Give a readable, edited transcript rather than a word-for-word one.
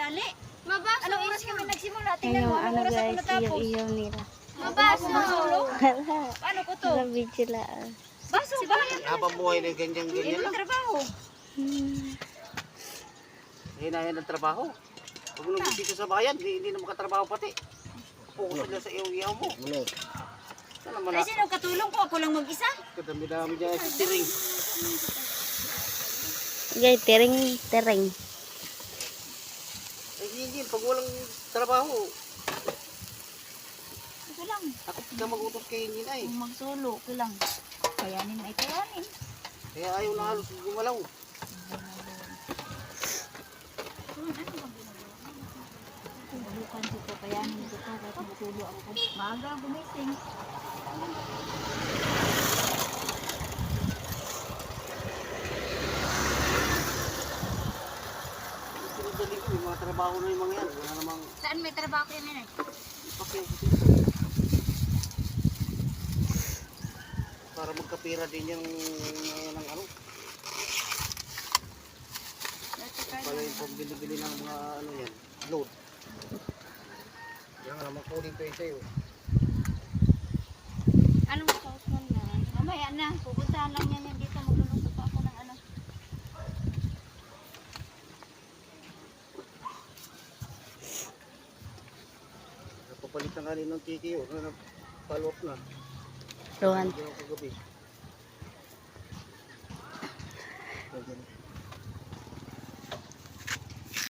tanghali. Mabaso. Anong oras kami nagsimula? Tingnan Ayun, mo, ano anong oras ako guys, yung natapos? iyaw nila. Mabaso. Masulo? Wala. Paano ko to? Wala video lang. Baso ba? Habang buhay na ganyan Hindi lang. trabaho. Hinayan ng trabaho. Pag nung dito sa bayan, hindi na makatrabaho pati. Focus na sa iyaw mo. Saan naman Ay, sino katulong ko? Ako lang mag-isa. kadami-dami dyan sa tiring. Guys, tering. Ay, hindi. Pag walang trabaho, Ito lang. takot ka mag-utos kay hindi na eh. Kung magsulo, ito lang. Kayanin ay kayanin. Kaya ayaw na halos gumalaw. Bukan dito, kayanin dito. Kahit magsulo ako. Maaga gumising. Sinadali ko, yung mga trabaho na yung mga yan. Wala namang Saan may trabaho kayo na pakyaw. Para magkapira din yung ng ano. Pala yung pambili-bili ng mga ano yan, load. Yan nga naman kunin ko ito yun. Anong sauce man na? Mamaya na. Pupuntahan lang yan dito. Magluluto pa ako ng ano. Napapalit na kanina ng tiki yun. Follow up na. Rohan. Hindi ako kagabi.